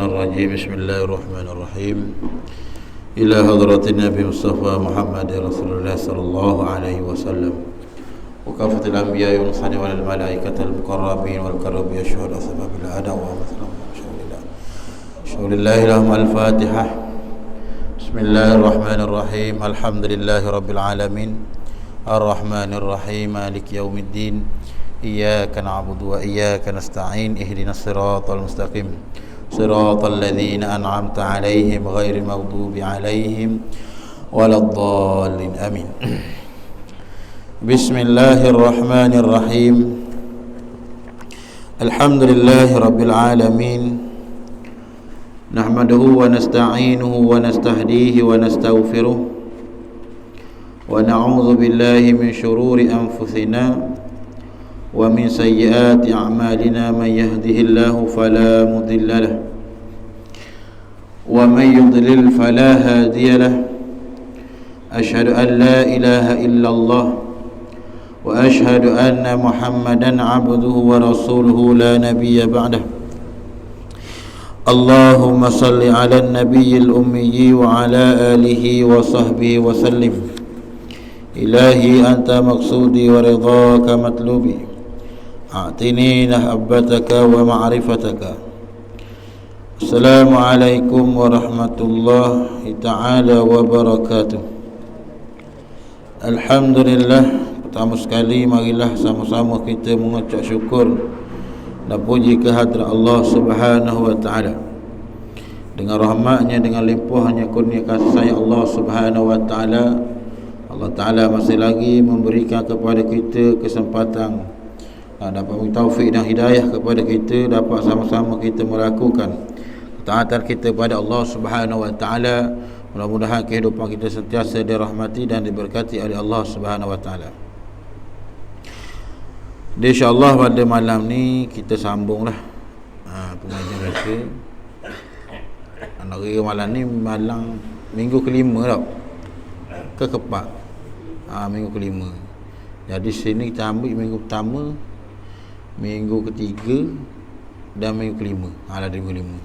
الرجيم. بسم الله الرحمن الرحيم. إلى حضرة النبي مصطفى محمد رسول الله صلى الله عليه وسلم وكافة الأنبياء والمرسلين والملائكة المقربين والكربين الشهداء سبب الأداء ومثلا شهود الله لهم الفاتحة. بسم الله الرحمن الرحيم. الحمد لله رب العالمين الرحمن الرحيم مالك يوم الدين إياك نعبد وإياك نستعين اهدنا الصراط المستقيم صراط الذين أنعمت عليهم غير المغضوب عليهم ولا الضالين آمين. بسم الله الرحمن الرحيم. الحمد لله رب العالمين نحمده ونستعينه ونستهديه ونستغفره ونعوذ بالله من شرور أنفسنا ومن سيئات أعمالنا. من يهده الله فلا مضل له ومن يضلل فلا هادي له. أشهد أن لا إله إلا الله وأشهد أن محمدا عبده ورسوله لا نبي بعده. اللهم صل على النبي الأمي وعلى آله وصحبه وسلم. إلهي أنت مقصودي ورضاك مطلوبي أعطني محبتك ومعرفتك. Assalamualaikum warahmatullahi ta'ala wabarakatuh. Alhamdulillah, pertama sekali marilah sama-sama kita mengucap syukur dan puji kehadrat Allah Subhanahu wa ta'ala. Dengan rahmatnya, dengan limpahnya kurnia kasih sayang Allah Subhanahu wa ta'ala, Allah Ta'ala masih lagi memberikan kepada kita kesempatan dapat memberi taufik dan hidayah kepada kita, dapat sama-sama kita melakukan ketaatan kita pada Allah Subhanahu wa ta'ala. Mudah-mudahan kehidupan kita sentiasa dirahmati dan diberkati oleh Allah Subhanahu wa ta'ala. InsyaAllah pada malam ni kita sambunglah pengajian kita. Hari malam ni malam minggu kelima tau, keempat, minggu kelima. Jadi sini kita ambil minggu pertama, minggu ketiga dan minggu kelima. Ada minggu kelima.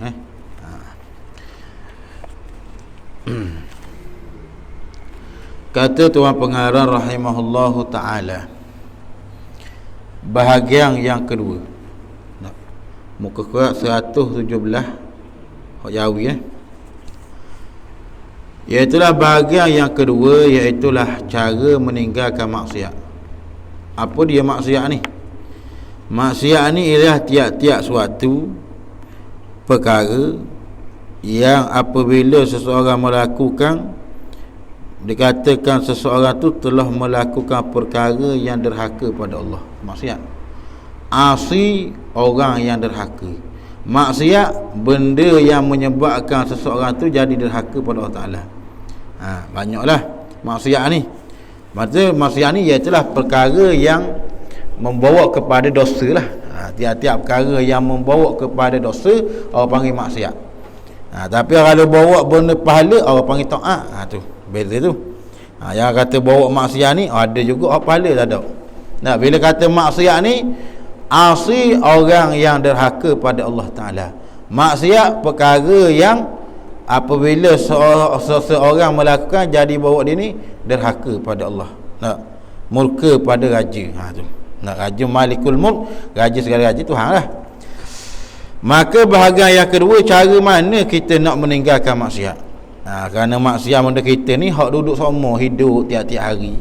Kata Tuan Pengarang rahimahullahu ta'ala, bahagian yang kedua, muka surat 117 hak Jawi iaitulah bahagian yang kedua, iaitulah cara meninggalkan maksiat. Apa dia maksiat ni? Maksiat ni ialah tiap-tiap suatu perkara yang apabila seseorang melakukan, dikatakan seseorang tu telah melakukan perkara yang derhaka pada Allah. Maksiat, asi orang yang derhaka. Maksiat benda yang menyebabkan seseorang tu jadi derhaka pada Allah Ta'ala. Banyaklah maksiat ni. Maksudnya maksiat ni ialah perkara yang membawa kepada dosa lah. Tiap-tiap perkara yang membawa kepada dosa orang panggil maksiat. Tapi kalau bawa benda pahala orang panggil taat. Tu beza tu. Yang kata bawa maksiat ni ada juga orang pahala tak ada. Bila kata maksiat ni asi orang yang derhaka pada Allah Ta'ala. Maksiat perkara yang apabila seseorang melakukan jadi bawa dia ni derhaka pada Allah, murka pada raja. Tu raja Malikul Mulk, raja segala raja, Tuhan lah. Maka bahagian yang kedua, cara mana kita nak meninggalkan maksiat. Kerana maksiat benda kita ni hak duduk semua hidup tiap-tiap hari.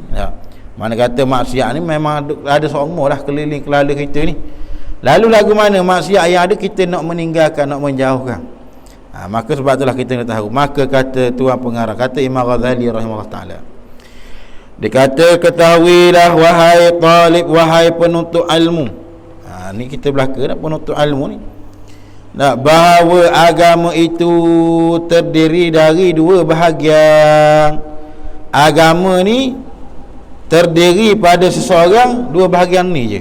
Mana kata maksiat ni memang ada semua lah keliling kelala kita ni. Lalu lagu mana maksiat yang ada kita nak meninggalkan, nak menjauhkan. Maka sebab itulah kita nak tahu. Maka kata Tuan Pengarang, kata Imam Ghazali rahimahullah ta'ala, dia kata, ketahuilah wahai talib, wahai penuntut ilmu. Ni kita belaka dah penuntut ilmu ni. Bahawa agama itu terdiri dari dua bahagian. Agama ni terdiri pada seseorang dua bahagian ni je.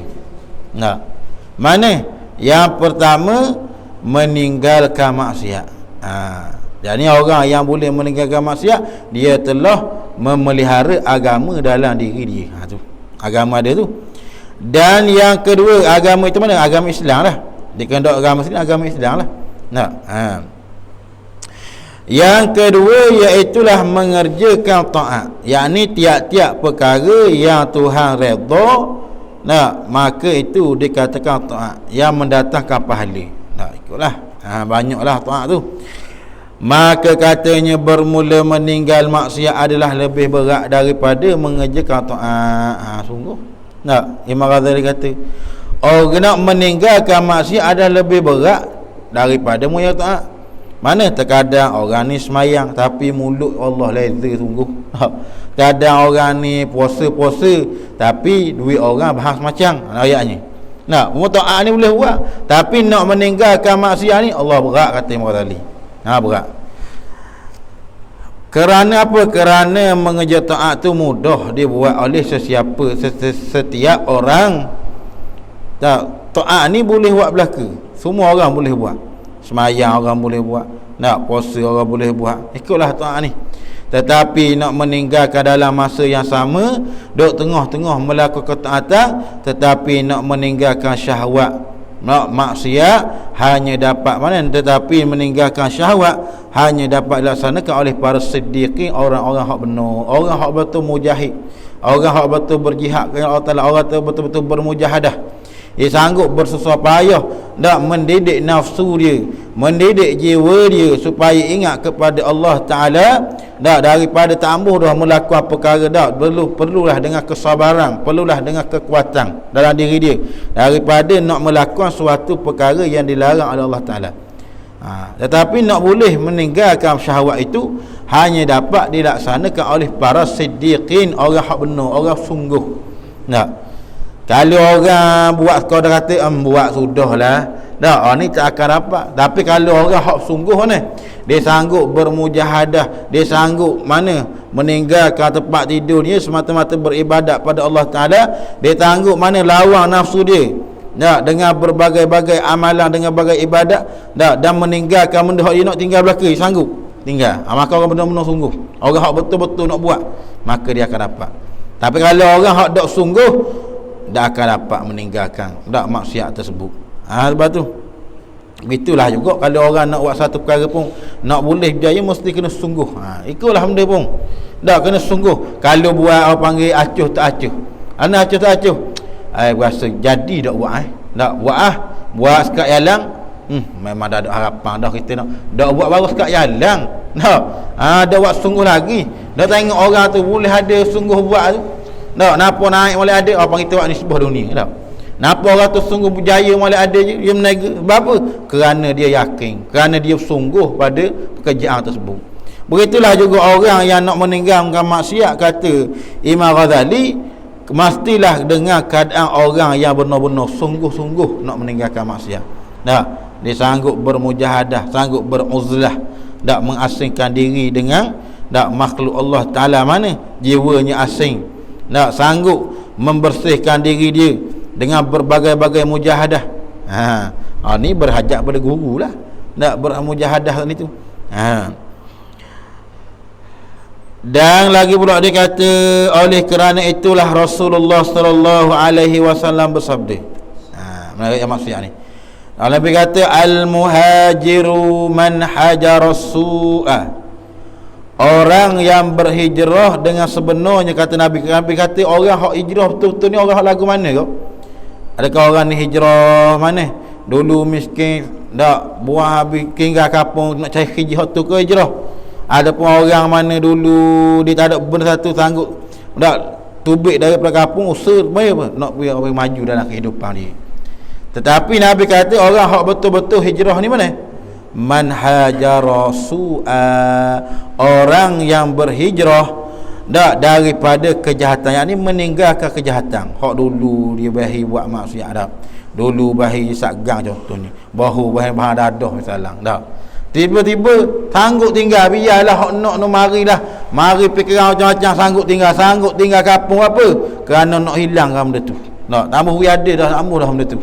Mana? Yang pertama, meninggalkan maksiat. Jadi orang yang boleh meninggalkan maksiat, dia telah memelihara agama dalam diri dia. Tu agama dia tu. Dan yang kedua, agama itu mana? Agama Islam lah. Dikehendak agama Islam lah. Nah, Yang kedua iaitulah mengerjakan taat, yakni tiap-tiap perkara yang Tuhan redha, maka itu dikatakan taat yang mendatangkan pahala. Ikutlah. Banyaklah taat tu. Maka katanya bermula meninggal maksiat adalah lebih berat daripada mengerjakan taat. Sungguh. Imam Ghazali kata, orang nak meninggalkan maksiat adalah lebih berat daripada mengerjakan taat. Mana terkadang orang ni semayang tapi mulut Allah leza sungguh. Kadang orang ni puasa-puasa tapi duit orang bahas macam ayatnya. Taat ni boleh buat, tapi nak meninggalkan maksiat ni Allah berat, kata Imam Ghazali. Berat. Kerana apa? Kerana mengerja taat tu mudah dibuat oleh setiap orang. Taat ni boleh buat belaka. Semua orang boleh buat. Semayang orang boleh buat, puasa orang boleh buat. Ikutlah taat ni. Tetapi nak meninggalkan dalam masa yang sama, duk tengah-tengah melakukan ketaatan, tetapi nak meninggalkan syahwat, nak maksiat hanya dapat mana? Tetapi meninggalkan syahwat hanya dapat dilaksanakan oleh para siddiqin, orang-orang hak benar, orang hak betul mujahid, orang hak betul berjihad kerana Allah Taala, orang betul-betul bermujahadah. Dia sanggup bersusah payah nak mendidik nafsu dia, mendidik jiwa dia supaya ingat kepada Allah Ta'ala, daripada tambah dah melakukan perkara perlulah dengan kesabaran, perlulah dengan kekuatan dalam diri dia, daripada nak melakukan suatu perkara yang dilarang oleh Allah Ta'ala. Tetapi nak boleh meninggalkan syahwat itu hanya dapat dilaksanakan oleh para siddiqin, orang hak benar, orang sungguh. Kalau orang buat kau dah kata buat sudahlah, ni tak akan dapat. Tapi kalau orang hak sungguh ni, dia sanggup bermujahadah, dia sanggup meninggalkan tempat tidur dia semata-mata beribadat pada Allah Ta'ala, dia sanggup lawan nafsu dia, dengan berbagai-bagai amalan, dengan berbagai ibadat, dan meninggalkan benda hak dia nak tinggal belaka, dia sanggup tinggal. Maka orang benar-benar sungguh, orang hak betul-betul nak buat, maka dia akan dapat. Tapi kalau orang hak tak sungguh, tak akan dapat meninggalkan maksiat tersebut. Sebab tu itulah juga kalau orang nak buat satu perkara pun, nak boleh berjaya mesti kena sungguh. Ikutlah benda pun kena sungguh. Kalau buat orang panggil acuh tak acuh, acuh tak acuh, berasa jadi tak buat buat sekat jalan. Memang dah ada harapan dah kita nak buat baru sekat jalan. Dah buat sungguh lagi, dah tengok orang tu boleh ada sungguh buat tu. Napa naik boleh ada, apa kita buat nisbah dunia. Napa orang tu sungguh berjaya boleh ada je, dia meniaga. Apa? Kerana dia yakin, kerana dia sungguh pada pekerjaan tersebut. Begitulah juga orang yang nak meninggalkan maksiat, kata Imam Ghazali, mestilah dengan keadaan orang yang benar-benar sungguh-sungguh nak meninggalkan maksiat. Dia sanggup bermujahadah, sanggup beruzlah, tak mengasingkan diri dengan makhluk Allah Ta'ala mana jiwanya asing, sanggup membersihkan diri dia dengan berbagai-bagai mujahadah. Ni berhajat pada guru lah, nak bermujahadah ni tu. Dan lagi pula dia kata, oleh kerana itulah Rasulullah sallallahu alaihi wasallam bersabda. Yang maksudnya ni, Nabi kata, al-muhajiru man hajara su'a. Orang yang berhijrah dengan sebenarnya, kata Nabi kata, orang hak hijrah betul-betul ni orang hak lagu mana kau? Adakah orang ni hijrah mana? Dulu miskin, tak buang habis tinggal kampung nak cari hijrah tu ke hijrah? Adapun orang mana dulu dia tak ada benda satu, sanggup tak tubik daripada kampung, usaha apa nak biar orang maju dalam kehidupan dia. Tetapi Nabi kata orang hak betul-betul hijrah ni mana? Man hajara su'a, orang yang berhijrah daripada kejahatan, yang ni meninggalkan kejahatan. Hak dulu dia bahi buat maksiat dah, dulu bahi sagang contohnya, bahu bahi bahan dadah misalnya, tiba-tiba sanggup tinggal, biarlah hak nak marilah, mari fikiran macam-macam, sanggup tinggal kampung apa? Kerana nak hilangkan benda tu. Tambah ada dah, tambah dah benda tu.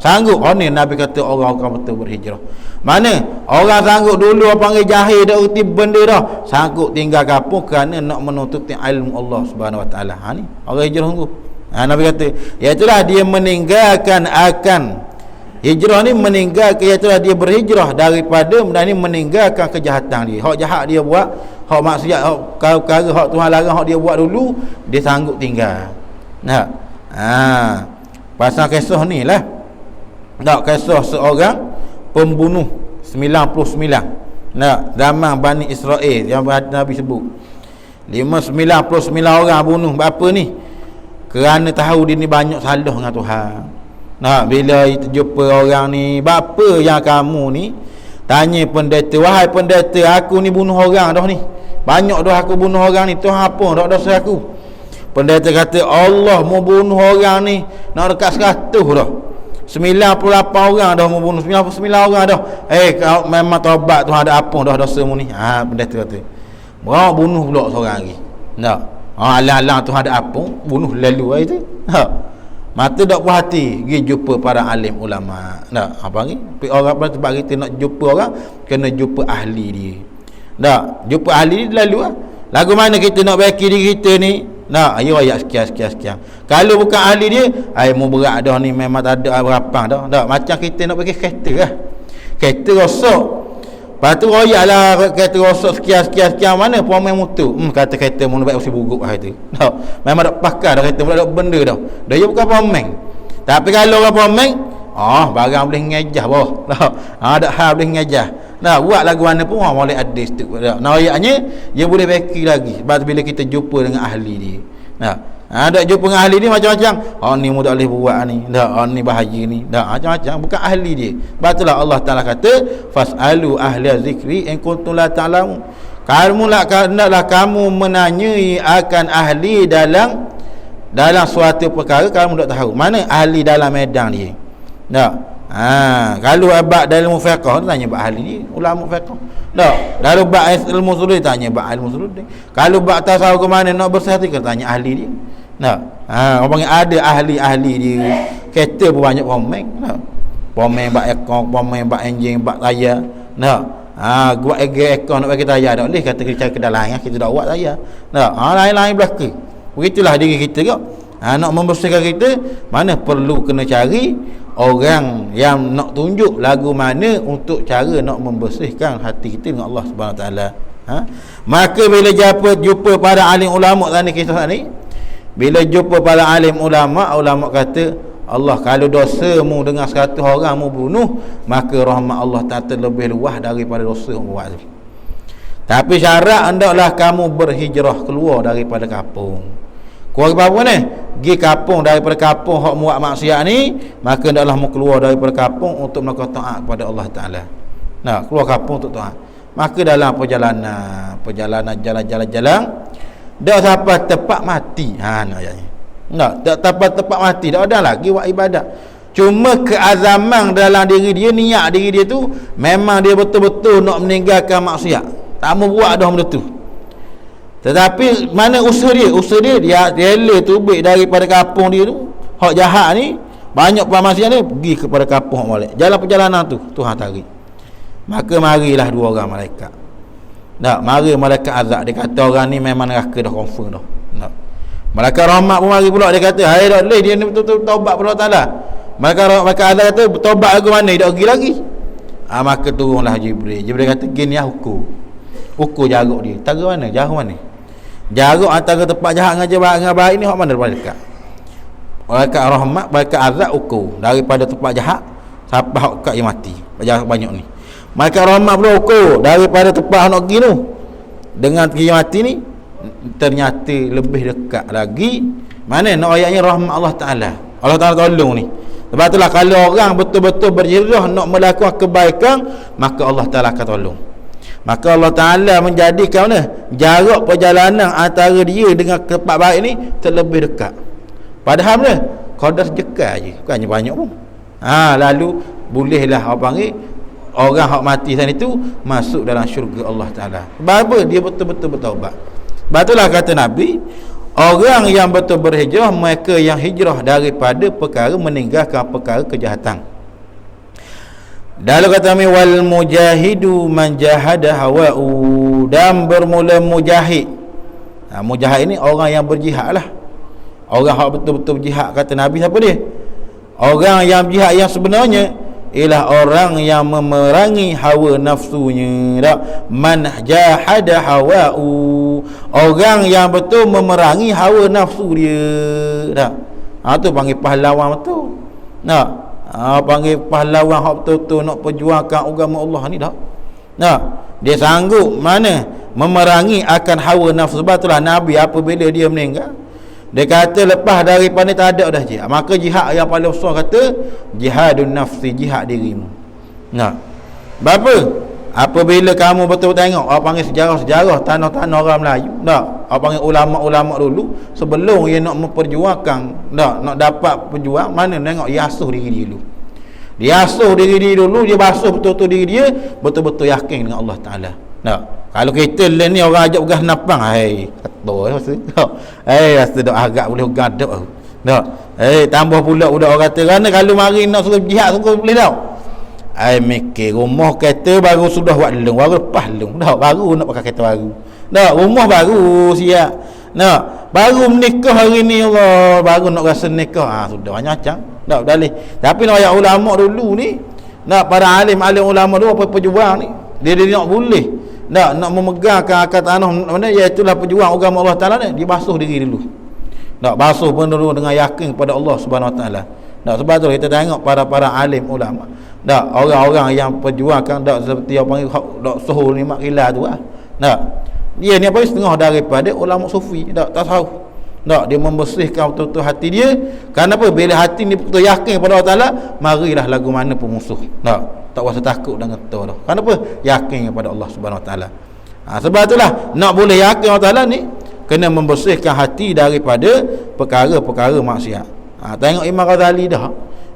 Sanggup. Ni Nabi kata orang-orang betul berhijrah. Mana orang sanggup dulu apa panggil jahil dah erti benda dah, sanggup tinggal kampung kerana nak menutupi ilmu Allah Subhanahu Wa Taala. Ni orang hijrah sungguh. Nabi kata, iaitu dia meninggalkan akan Hijrah ni meninggalkan, iaitu dia berhijrah daripada ni meninggalkan kejahatan dia. Hak jahat dia buat, hak maksiat, hak perkara hak Tuhan larang, hak dia buat dulu, dia sanggup tinggal. Nah. Pasal kisah ni lah. Tak, kisah seorang pembunuh 99. Nah, zaman Bani Israel yang Nabi sebut. 99 orang bunuh. Apa ni? Kerana tahu dia ni banyak salah dengan Tuhan. Nah, bila jumpa orang ni, bapa yang kamu ni, tanya pendeta, wahai pendeta, aku ni bunuh orang dah ni. Banyak dah aku bunuh orang ni, Tuhan apa dah dosa aku? Pendeta kata, Allah mau bunuh orang ni nak dekat 100 dah. 98 orang dah mau bunuh, 99 orang dah. Kau memang taubat, Tuhan ada apa dah dosamu ni? Pendeta kata, berapa bunuh pula seorang lagi. Tak. Alang-alang Tuhan ada apa, bunuh lalu itu. Mata tak puas hati, pergi jumpa para alim ulama. Tak, apa ni? Orang pada tempat kita nak jumpa orang, kena jumpa ahli dia. Tak, jumpa ahli dia lalu lah. Lagu mana kita nak baiki diri kita ni? Nah, ayo ayat sekian. Kalau bukan ahli dia, mau berat dah ni, memang tak ada berapa dah. Tak, macam kita nak bagi kereta lah. Kereta rosak. Lepas tu royaklah kereta rosak sekian mana pemain motor. Kata kereta mun baik usi buruk lah itu. Tak, memang tak pakai dah kereta, tak benda dah. Dia bukan pemain. Tapi kalau orang pemain, barang boleh ngejah bawah. Tak, ada hal boleh ngejah. Nah, buat lagu mana pun boleh ada tu. Nah, ayatnya dia boleh baki lagi sebab bila kita jumpa dengan ahli dia. Nah, ada jumpa dengan ahli dia macam-macam. Ni mudah boleh buat ni. Ni bahaya ni. Macam-macam bukan ahli dia. Sebab itulah Allah Taala kata, fasalu ahli zikri in kuntum la ta'lamun. Hendaklah kamu menanyai akan ahli dalam suatu perkara kamu tak tahu. Mana ahli dalam medan dia? Tak. Kalau abad dalam ilmu fiqh tanya bab ahli ni, ulama fiqh. Tak. Kalau bab ilmu usul tanya bab ilmu usul. Kalau bab tasawuf ke mana nak bersihati tanya ahli dia. Tak. Orang panggil ada ahli-ahli dia. Kereta pun banyak pemain. Tak. Pemain bab ekor, pemain bab enjin, bab tayar. Tak. Buat ekor nak bagi tayar tak boleh, kata kita cari kedalang kita tak buat tayar. Tak. Lain-lain belaka. Begitulah diri kita kau. Nak membersihkan kita, mana perlu kena cari orang yang nak tunjuk lagu mana untuk cara nak membersihkan hati kita dengan Allah Subhanahu Wa Taala. Maka bila jumpa para alim ulama tadi kisah ni, bila jumpa para alim ulama kata, Allah kalau dosamu dengan 100 orang mu bunuh, maka rahmat Allah Taala lebih luas daripada dosa mu buat. Tapi syarat hendaklah kamu berhijrah keluar daripada kampung. Keluar apa ni? Pergi kampung, daripada kampung hak muat maksiat ni, maka hendaklah mu keluar daripada kampung untuk melakukan taat kepada Allah Taala. Nah, keluar kampung untuk taat. Maka dalam perjalanan jalan-jalan dah sampai tempat mati. Ayatnya. Tak sampai tempat mati, dah ada lagi buat ibadat. Cuma keazaman dalam diri dia, niat diri dia tu memang dia betul-betul nak meninggalkan maksiat. Tak mau buat dah benda tu. Tetapi mana usaha dia rela tubik daripada kampung dia tu, hak jahat ni, banyak pemaksiat ni, pergi kepada kampung balik. Jalan perjalanan tu Tuhan tarik. Maka marilah 2 orang malaikat. Mari malaikat azab. Dia kata orang ni memang neraka dah, confirm dah. Malaikat rahmat pun mari pula, dia kata, hai tak boleh, dia ni betul-betul taubat pada Allah Taala. Malaikat azab kata, bertaubat aku mana, dia tak pergi lagi. Maka turunlah Jibril. Jibril kata, gini ukur jarak dia. Jauh mana? Jarak antara tempat jahat dengan baik ni hak mana paling dekat? Malaikat rahmat, malaikat azab ukur daripada tempat jahat sampai hak kat yang mati. Jarak banyak ni. Malaikat rahmat pula ukur daripada tempat nak pergi tu dengan yang mati ni, ternyata lebih dekat lagi. Mana nak ayatnya rahmat Allah Taala. Allah Taala tolong ni. Sebab itulah kalau orang betul-betul berhijrah nak melakukan kebaikan, maka Allah Taala akan tolong. Maka Allah Ta'ala menjadikan jarak perjalanan antara dia dengan tempat baik ni terlebih dekat. Padahal qadar sedekah je, bukannya banyak pun. Lalu bolehlah orang hak mati sana itu masuk dalam syurga Allah Ta'ala. Sebab apa? Dia betul-betul bertaubat. Sebab itulah kata Nabi, orang yang betul berhijrah, mereka yang hijrah daripada perkara, meninggalkan perkara kejahatan. Dalam kata kami, wal mujahidu man jahada hawa'u, dan bermula mujahid. Mujahid ini orang yang berjihad lah. Orang yang betul-betul berjihad, kata Nabi siapa dia? Orang yang berjihad yang sebenarnya ialah orang yang memerangi hawa nafsunya. Tak? Man jahada hawa'u, orang yang betul memerangi hawa nafsu dia. Tak? Tu panggil pahlawan betul. Tak? Panggil pahlawan hak betul-betul nak perjuangkan agama Allah ni. Tak? Tak? Dia sanggup mana memerangi akan hawa nafsu. Sebab itulah Nabi apabila dia meninggal, dia kata lepas daripada tak ada dah jihad, maka jihad yang paling besar kata jihadun nafsi, jihad dirimu. Nah, berapa? Apabila kamu betul tengok orang panggil sejarah-sejarah tanah-tanah orang Melayu, tak? Orang panggil ulama-ulama dulu sebelum dia nak memperjuangkan, tak? Nak dapat perjuang, mana tengok dia asuh diri dia dulu. Dia asuh diri dia dulu, dia basuh betul-betul diri dia, betul-betul yakin dengan Allah Taala. Tak? Kalau kita ni orang ajak pegang napang, rasa rasa dak agak boleh gadak tak. Tambah pula budak orang kata kerana kalau mari nak suruh jihad sungguh boleh tak. Mikir rumah kereta baru sudah buat lung, baru lepas lung dah, baru nak pakai kereta baru dah, rumah baru siap nak, baru menikah hari ni Allah, baru nak rasa nikah, sudah banyak macam dah dalih. Tapi nak ayat ulama dulu ni, nak para alim ulama dulu apa pejuang ni, dia nak boleh nak memegangkan akal tanah mana, iaitulah perjuang agama Allah Taala ni, dia basuh diri dulu. Nak basuh pun dulu dengan yakin kepada Allah Subhanahu Wa Taala. Nak sebab tu kita tengok para alim ulama. Tak, orang-orang yang perjuangkan tak seperti apa panggil dak Suhul ni mak kila tu ah. Tak. Dia ni apa setengah daripada ulama sufi, tak tasawuf. Tak, dia membersihkan betul-betul hati dia. Kenapa? Bila hati ni betul yakin kepada Allah Taala, marilah lagu mana pun musuh. Tak rasa takut dengan tu dah. Kenapa? Yakin kepada Allah Subhanahu Wa Taala. Sebab itulah nak boleh yakin Allah Taala ni kena membersihkan hati daripada perkara-perkara maksiat. Tengok Imam Ghazali dah.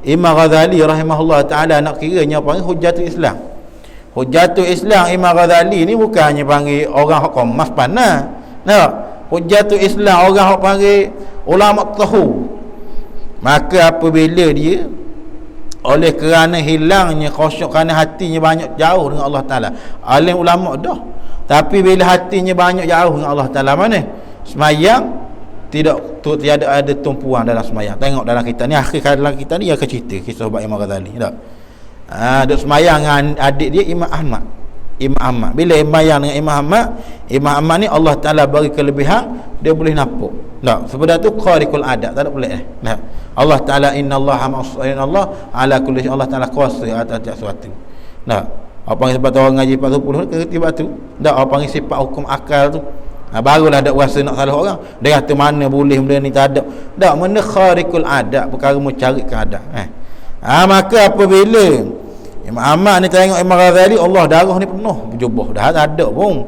Imam Ghazali rahimahullah taala nak kiranya panggil Hujjatul Islam. Hujjatul Islam Imam Ghazali ni bukannya panggil orang hak komas panas. Nah, Hujjatul Islam orang hak panggil ulama tahu. Maka apabila dia oleh kerana hilangnya khusyuk, kerana hatinya banyak jauh dengan Allah Taala, alim ulama dah, tapi bila hatinya banyak jauh dengan Allah Taala, mana semayang tiada ada tumpuan dalam semayang. Tengok dalam kita ni, akhir dalam kita ni akan cerita kisah sahabat Imam Ghazali tak. Duk semayang dengan adik dia Imam Ahmad. Bila semayang dengan Imam Ahmad ni Allah Taala bagi kelebihan, dia boleh nampak. Tak, sebab tu khariqul adat, tak ada pelik nah. Allah Taala innallaha ala kulli syai, Allah Taala kuasa atas sesuatu. Nah, apa panggil sebab orang ngaji 40 ke tiba tu. Tak, apa panggil sifat hukum akal tu. Barulah ada rasa nak salah orang. Dia kata mana boleh benda ni tak ada. Tak, mana khariqul adat, perkara mencari keadaan. Maka apabila Imam Ahmad ni tengok Imam Ghazali, Allah darah ni penuh berjubah, dah tak ada pun.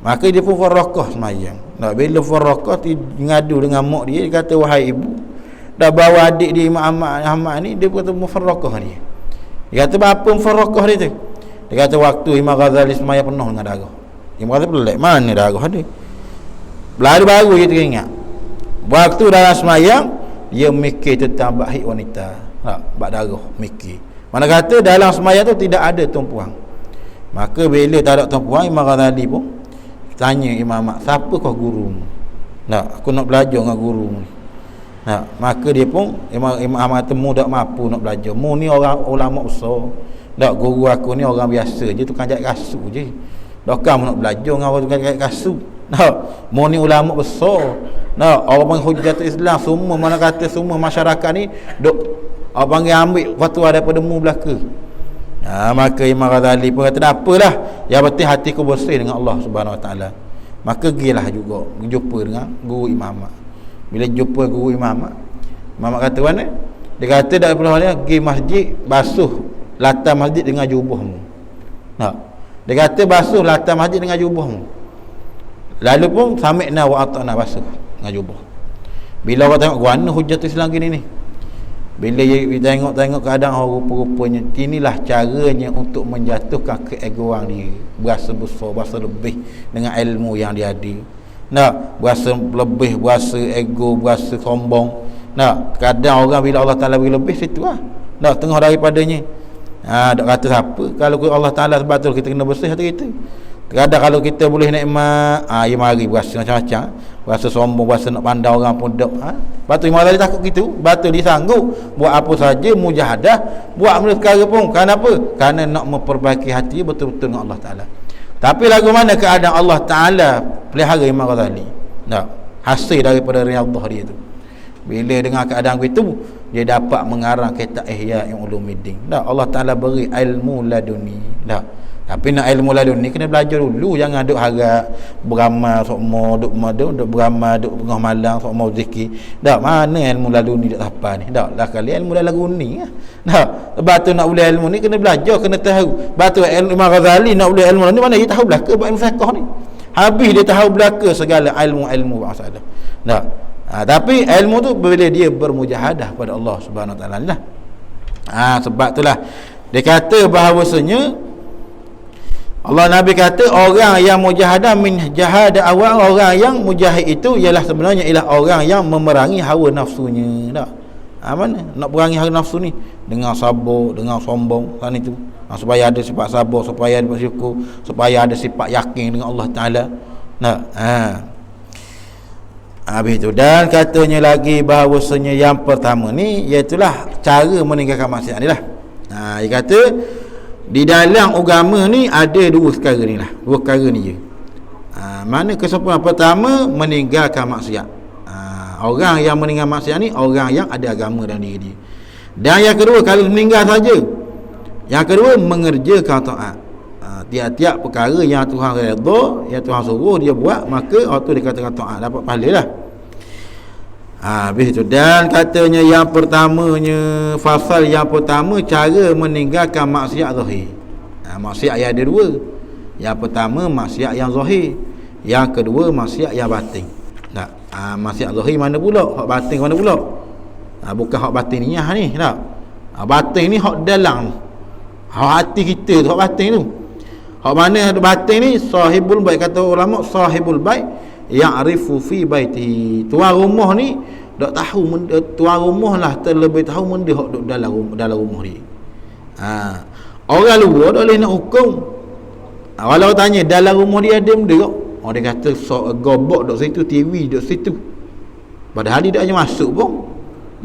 Maka dia pun faraqah semayang. Nah, bila faraqah ngadu dengan mak dia, dia kata wahai ibu, dah bawa adik dia Imam Ahmad ni, dia kata mufarraqah dia. Dia kata apa mufarraqah dia tu? Dia kata waktu Imam Ghazali semayang penuh dengan darah. Imam Ghazali pelik, mana darah dia? Belari baru dia teringat. Waktu dalam semayang dia mikir tentang baik wanita. Bak darah mikir. Mana kata dalam semayang tu tidak ada tumpuan. Maka bila tak ada tumpuan, Imam Ghazali pun tanya Imam Ahmad, siapa kau guru? Aku nak belajar dengan guru ni. Maka dia pun Imam Ahmad temu tak mampu nak belajar. Mu ni orang ulama besar. Guru aku ni orang biasa je, tukang jahit kasut je. Kamu nak belajar dengan orang tukang jahit kasut. Mu ni ulama besar. Orang Hujjatul Islam semua, mana kata semua masyarakat ni dok orang panggil ambil fatwa daripada mu belaka. Maka Imam Ghazali pun kata, tak apalah, yang penting hatiku bersih dengan Allah Subhanahu Wa Taala. Maka gilah juga jumpa dengan guru Imam Ahmad. Bila jumpa guru Imam Ahmad, Imam Ahmad kata mana? Dia kata daripada dia pergi masjid, basuh latar masjid dengan jubahmu. Dia kata basuh latar masjid dengan jubahmu. Lalu pun sami'na wa ata'na, basuh dengan jubah. Bila orang tengok guana Hujjatul Islam gini ni, bila tengok keadaan orang rupa-rupanya, inilah caranya untuk menjatuhkan keegoan dia, berasa besar, berasa lebih dengan ilmu yang dia ada. Berasa lebih, berasa ego, berasa sombong. Kadang orang bila Allah Taala bagi lebih, situ lah tengah daripadanya. Dok kata siapa, kalau Allah Taala sebab tu kita kena bersih hati kita. Kadang kalau kita boleh nikmat, ia mari berasa macam-macam, berasa sombong, berasa nak pandai orang pun dak. Batu Imam Ghazali takut gitu, batu dia sanggup buat apa saja mujahadah, buat benda perkara pun. Kenapa? Kerana nak memperbaiki hati betul-betul dengan Allah Taala. Tapi lagu mana keadaan Allah Taala pelihara Imam Ghazali? Tak, hasil daripada riyadhah dia tu. Bila dengar keadaan begitu, dia dapat mengarang kitab Ihya Ulumuddin. Tak, Allah Taala beri ilmu laduni. Tak. Tapi nak ilmu laduni kena belajar dulu, jangan duk harap beramal sokmo duk beramal duk tengah malam sokmo zikir. Dak, mana ilmu laduni dak apa ni? Dak lah kali ilmu laduni ah. Dak, sebab tu nak boleh ilmu ni kena belajar, kena tahu. Batu ilmu Imam Ghazali nak boleh ilmu ni mana dia tahu belaka buat ilmu fiqh ni. Habis dia tahu belaka segala ilmu-ilmu bangsa dah. Dak. Tapi ilmu tu bila dia bermujahadah pada Allah Subhanahu Wa Taala lah. Sebab itulah dia kata bahawasanya Allah Nabi kata orang yang mujahadah min jahada awal, orang yang mujahid itu ialah sebenarnya ialah orang yang memerangi hawa nafsunya. Tak? Mana nak perangi hawa nafsu ni? Dengan sabar, dengan sombong kan itu. Supaya ada sifat sabar, supaya ada bersyukur, supaya ada sifat yakin dengan Allah Taala. Nah, habis itu dan katanya lagi bahawasanya yang pertama ni iaitulah cara meninggalkan maksiat ni lah. Dia kata di dalam agama ni ada dua perkara ni lah, dua perkara ni je. Mana kesempurnaan pertama meninggalkan maksiat. Orang yang meninggalkan maksiat ni orang yang ada agama dalam diri dia. Dan yang kedua, kalau meninggal saja, yang kedua mengerjakan taat. Tiap-tiap perkara yang Tuhan redha, yang Tuhan suruh dia buat, maka waktu dia katakan taat, dapat pahala lah. Habis itu dan katanya yang pertamanya, fasal yang pertama cara meninggalkan maksiat zahir. Maksiat yang ada dua. Yang pertama maksiat yang zahir, yang kedua maksiat yang batin. Tak. Maksiat zahir mana pula? Hak batin mana pula? Bukan hak batin ni tak. Batin ni hak dalam. Hak hati kita tu hak batin tu. Hak mana batin ni sahibul bait, kata ulama sahibul bait ya'rifu fi baiti. Tuan rumah ni dak tahu, tuan rumah lah terlebih tahu benda hak duk dalam rumah dia. Orang luar tak boleh nak hukum. Kalau tanya dalam rumah dia ada benda tak? Dia kata gobok duk situ, TV duk situ. Padahal dia tak hanya masuk pun.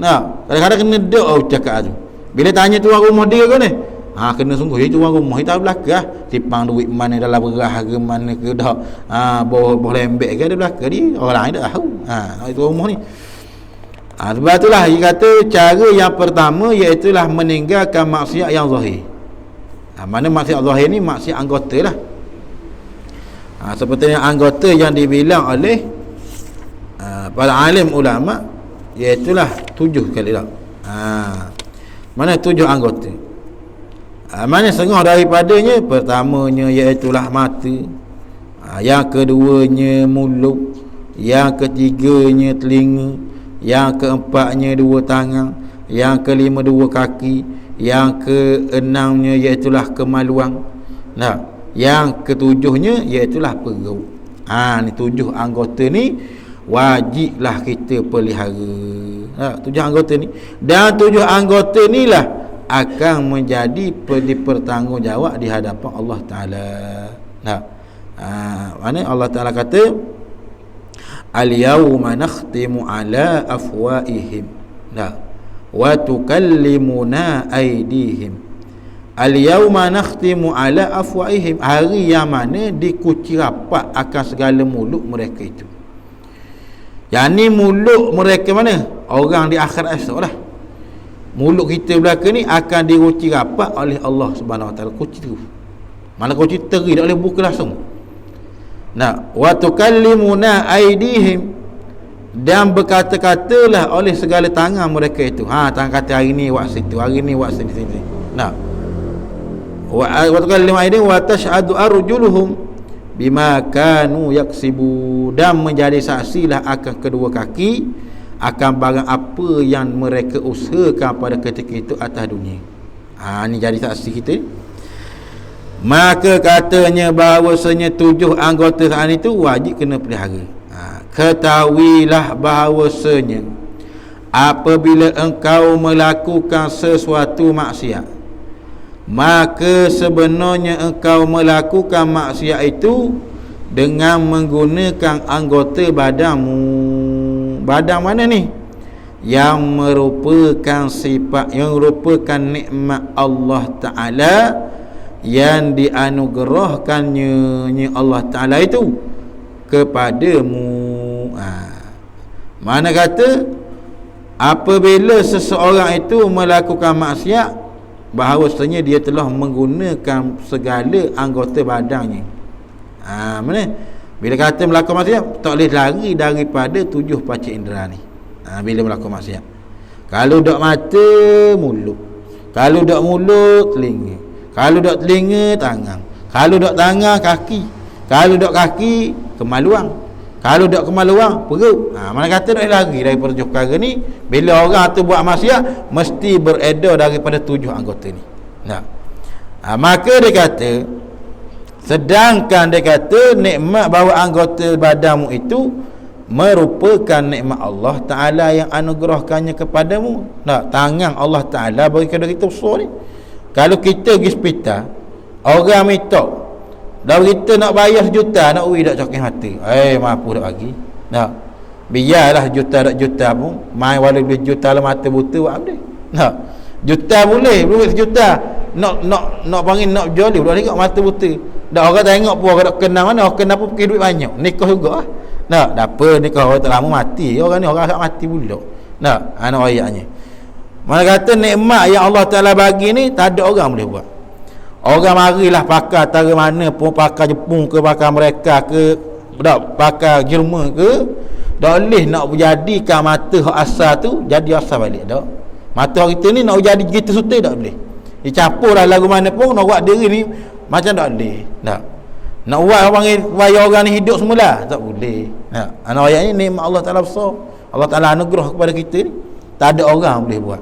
Kadang-kadang kena duk cakap tu. Bila tanya tuan rumah dia ke ni? Kena sungguh dia tuan rumah dia tahu belaka tipang duit mana dalam beras harga mana ke dah bawah lembek ke ada belaka dia, orang lain tak tahu. Itu rumah ni. Sebab itulah dia kata cara yang pertama iaitu meninggalkan maksiat yang zahir. Mana maksiat zahir ni maksiat anggota lah. Seperti yang anggota yang dibilang oleh para alim ulama iaitu 7 kali lah. Mana 7 anggota? Mana setengah daripadanya? Pertamanya iaitu mata, yang keduanya mulut, yang ketiganya telinga, yang keempatnya 2 tangan, yang kelima 2 kaki, yang keenamnya iaitu kemaluan. Yang ketujuhnya iaitu perut. Ni 7 anggota ni wajiblah kita pelihara. 7 anggota ni, dan 7 anggota ni lah akan menjadi dipertanggungjawab di hadapan Allah Taala. Mana Allah Taala kata al-yawma nakhtimu ala afwaihim wa tukallimuna aydihim. Al-yawma nakhtimu ala afwaihim, hari yang mana dikunci rapat akan segala mulut mereka itu. Yang ni mulut mereka mana? Orang di akhirat esok lah. Mulut kita belakang ni akan dikunci rapat oleh Allah Subhanahu Wa Taala. Kunci tu. Mana kunci teri, tak boleh buka langsung. Wa tukallimuna aydihim, dan berkata-katalah oleh segala tangan mereka itu. Tangan kata hari ni buat situ, hari ni buat sini. Wa tukallimuna aydihim wa tashhadu arjuluhum bima kanu yaksibu, dan menjadi saksilah akan kedua kaki akan barang apa yang mereka usahakan pada ketika itu atas dunia. Ni jadi saksi kita. Maka katanya bahawasanya 7 anggota saat itu wajib kena pelihara. Ketahuilah bahawasanya apabila engkau melakukan sesuatu maksiat, maka sebenarnya engkau melakukan maksiat itu dengan menggunakan anggota badanmu. Badan mana ni? Yang merupakan sifat, yang merupakan nikmat Allah Ta'ala yang dianugerahkannya Allah Ta'ala itu kepadamu. Mana kata apabila seseorang itu melakukan maksiat, bahawasanya dia telah menggunakan segala anggota badannya. Mana? Bila kata melakukan maksiat, tak boleh lari daripada 7 panca indera ni. Bila melakukan maksiat, kalau dak mata, mulut. Kalau dak mulut, telinga. Kalau dak telinga, tangan. Kalau dak tangan, kaki. Kalau dak kaki, kemaluan. Kalau dak kemaluan, perut. Mana kata dak lari daripada 7 perkara ni. Bila orang tu buat maksiat, mesti beredar daripada 7 anggota ni. Maka dia kata, sedangkan dia kata nikmat bahawa anggota badanmu itu merupakan nikmat Allah Ta'ala yang anugerahkannya kepadamu. Tangan Allah Ta'ala bagi kepada kita besar ni. Kalau kita pergi hospital, orang minta, lalu kita nak bayar 1 juta, nak uwi tak cakap hati, mampu tak bagi. Biarlah juta pun, main walau 2 juta lah mata buta buat apa. Juta boleh, duit 1 juta nak panggil nak jual, boleh tengok mata buta. Dah orang tengok pun orang tak kenal mana, orang kenal pun pergi duit banyak. Nikah juga. Tak apa, nikah orang tak lama mati. Orang ni orang agak mati pula. Anak ayatnya. Mana kata nikmat yang Allah Ta'ala bagi ni, tak ada orang boleh buat. Orang marilah pakar antara mana pun, pakar Jepun ke, pakar mereka ke, pakar Jerman ke, tak boleh nak jadikan mata hak asal tu jadi asal balik. Tak. Mata kita ni nak jadi gitu sutai tak boleh. Dicampurlah lagu mana pun, nak buat diri ni macam tak boleh. Nak buat orang bayar orang ni hidup semula tak boleh. Anak ayat ni nikmat Allah Ta'ala besar. Allah Ta'ala anugerah kepada kita ni, tak ada orang boleh buat.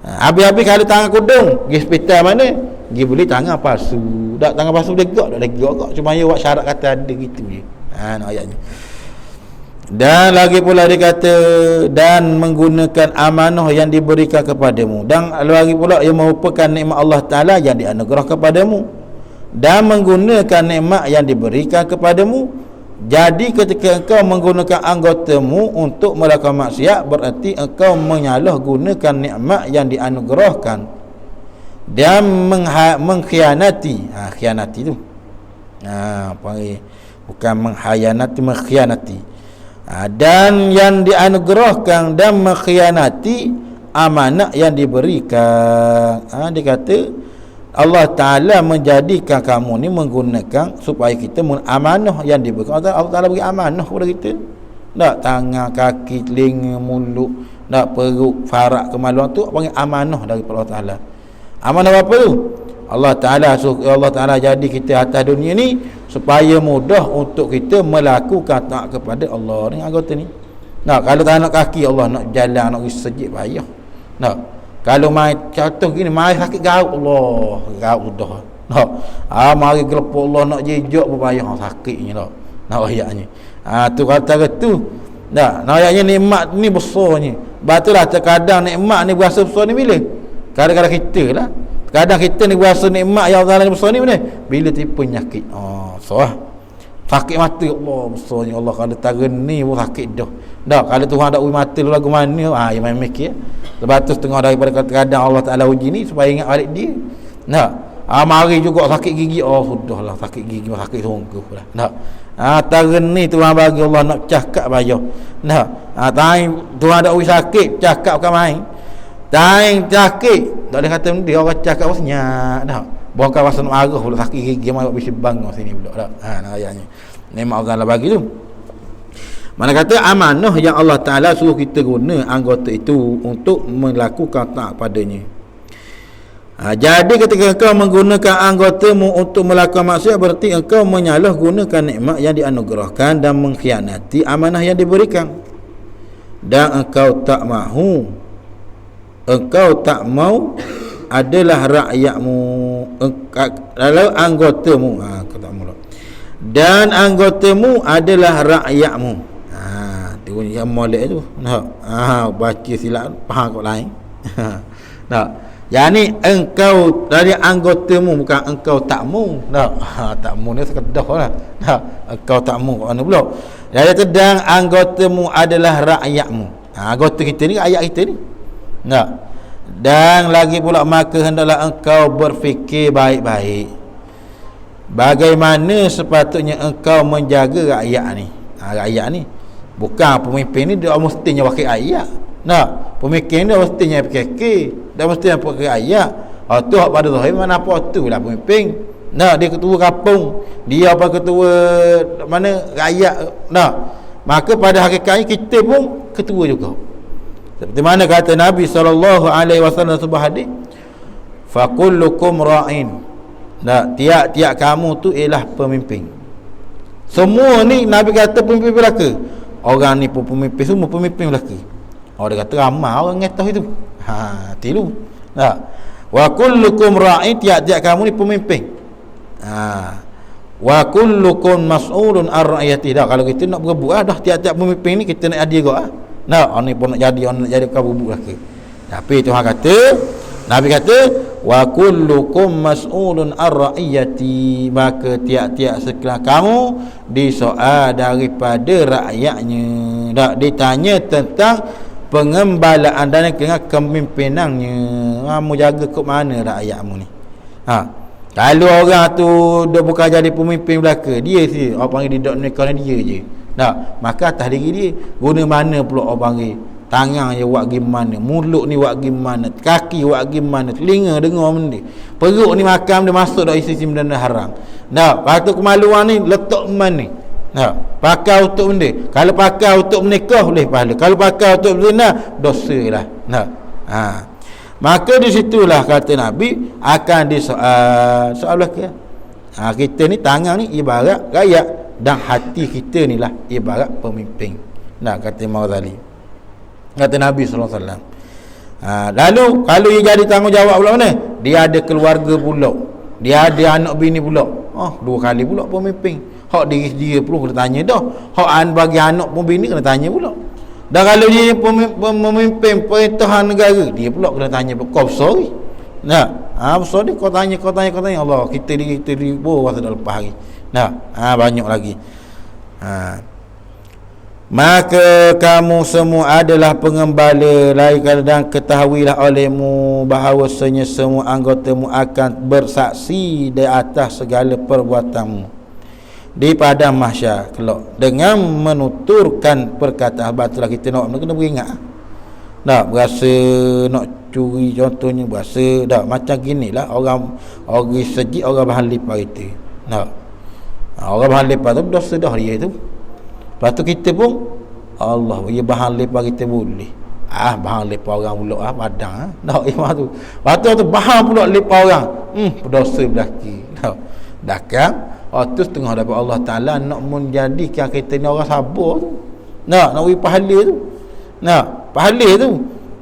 Habis-habis kalau tangan kudung pergi hospital mana, pergi beli tangan palsu. Tangan palsu dia gak, tak lagi gak, cuma dia buat syarat kata ada gitu je. Anak ayatnya. Dan lagi pula dia kata, dan menggunakan amanah yang diberikan kepadamu. Dan lagi pula yang merupakan nikmat Allah Ta'ala yang dianugerah kepadamu, dan menggunakan nikmat yang diberikan kepadamu. Jadi ketika engkau menggunakan anggotamu untuk melakukan maksiat, berarti engkau menyalahgunakan nikmat yang dianugerahkan dan mengkhianati. Khianati tu bukan mengkhianati, mengkhianati. Dan yang dianugerahkan dan mengkhianati amanah yang diberikan. Dia kata Allah Ta'ala menjadikan kamu ni menggunakan supaya kita amanah yang diberikan. Allah Ta'ala beri amanah kepada kita. Tak tangan, kaki, telinga, mulut, tak perut, farak, kemaluan tu panggil amanah daripada Allah Ta'ala. Amanah apa tu? Allah Ta'ala jadi kita atas dunia ni supaya mudah untuk kita melakukan taat kepada Allah ni anggota ni. Kalau tak nak kaki Allah nak jalan, nak pergi sejid payah. Kalau main contoh gini, main sakit gaut Allah, gaut dah. Mari gelepuk Allah nak jejak berbayar sakitnya dah. Ayatnya. Tu kata tu. Ayatnya nikmat ni besarnya. Batulah terkadang nikmat ni berasa besar ni bila? Kadang-kadang kita lah. Kadang kita ni berasa nikmat yang Allah ni besar ni mana? Bila tipu penyakit. Sakit mata Allah besarnya. Allah kalau taran ni pun sakit dah. Kalau Tuhan tak uji mata lu lagu mana, yang main mikir. Sebab tu setengah daripada kadang Allah Ta'ala uji ni supaya ingat balik dia. Mari juga sakit gigi. Sudahlah sakit gigi, sakit sungguh lah. Taran ni Tuhan bagi Allah nak cakap bayar. Tuhan tak uji sakit, cakap bukan main. Taing sakit, tak boleh kata dia orang cakap senyap dah. Bukan rasa nak marah pula, sakit gigi mai buat bang sini pula dah. Ayatnya. Memang Allah lah bagi tu. Mana kata amanah yang Allah Ta'ala suruh kita guna anggota itu untuk melakukan taat padanya. Jadi ketika engkau menggunakan anggotamu untuk melakukan maksiat, berarti engkau menyalahgunakan nikmat yang dianugerahkan dan mengkhianati amanah yang diberikan. Dan engkau tak mau adalah rakyatmu, lalu anggotamu. Kau tak mau. Dan anggotamu adalah rakyatmu. Tengok yang molek tu. Baca silap faham kat lain. Yani engkau dari anggotamu, bukan engkau takmu. Takmu ni sekedah lah. Engkau takmu kat mana pula? Jadi tedang anggotamu adalah rakyatmu. Anggota kita ni rakyat kita ni. Dan lagi pula maka hendaklah engkau berfikir baik-baik. Bagaimana sepatutnya engkau menjaga rakyat ni. Rakyat ni bukan pemimpin ni dia mestinya wakil rakyat. Pemimpin dia mestinya PKK, dia mestinya wakil rakyat. Tu hak pada zahir mana apa tu lah pemimpin. Dia ketua kampung, dia apa ketua mana rakyat. Maka pada hakikatnya kita pun ketua juga. Seperti mana kata Nabi SAW sebuah hadis, fakullukum ra'in. Tiap-tiap kamu tu ialah pemimpin. Semua ni Nabi kata pemimpin belaka. Orang ni pun pemimpin, semua pemimpin belaka. Dia kata ramai orang ngetah itu. Tilu. Wa kullukum ra'in, tiap-tiap kamu ni pemimpin. Wa kullukum mas'ulun ar-ra'iyati. Kalau kita nak berebut dah tiap-tiap pemimpin ni kita nak adil gak. Orang ni pun nak jadi kau bubuk belaka. Tapi Tuhan kata, Nabi kata, wa kullukum mas'ulun ar-ra'iyati, maka tiap-tiap sekalian kamu disoal daripada rakyatnya. Ditanya tentang pengembalaan dan kepemimpinannya. Kamu jaga ke mana rakyatmu ni? Kalau orang tu dia bukan jadi pemimpin belaka, dia sih orang panggil dia dok nikah dia je. Maka atas diri dia guna mana pula orang panggil tangan je buat gimana, mulut ni buat gimana, kaki buat gimana, telinga dengar benda, perut ni makan dia masuk dak isi benda haram. Lepas tu kemaluan ni letak mana? Pakai untuk benda. Kalau pakai untuk menikah boleh pahala. Kalau pakai untuk berzina dosalah. Maka di situlah kata Nabi akan disoal belaka. Kita ni tangan ni ibarat rakyat dan hati kita ni lah ibarat pemimpin. Kata Imam Ghazali. Kata Nabi SAW. Lalu kalau dia jadi tanggungjawab pula mana? Dia ada keluarga pula, dia ada anak bini pula. Dua kali pula pemimpin. Hak diri dia pun kena tanya dah. Hak bagi anak pun bini kena tanya pula. Dan kalau dia memimpin pemerintahan negara, dia pula kena tanya kau sorry. Besar dia kau tanya Allah, kita bawah dalam lepas hari. Banyak lagi. Maka kamu semua adalah pengembala, dan ketahuilah olehmu bahawasanya semua anggotamu akan bersaksi di atas segala perbuatanmu di padang mahsyar kelak dengan menuturkan perkataan. Batulah kita nak kena beringat. Berasa nak curi contohnya, berasa macam ginilah orang sejik orang bahan lipat kita. Orang bahan lipat tu dosa dah dia tu. Lepas tu kita pun Allah ya bahan lipat kita boleh. Bahan lipat orang pula padang imam tu. Lepas tu bahan pula lipat orang. Dosa belaki. Dakang tu setengah daripada Allah Ta'ala nak menjadikan kita ni orang sabar tu. Nak beri pahala tu. Pahala tu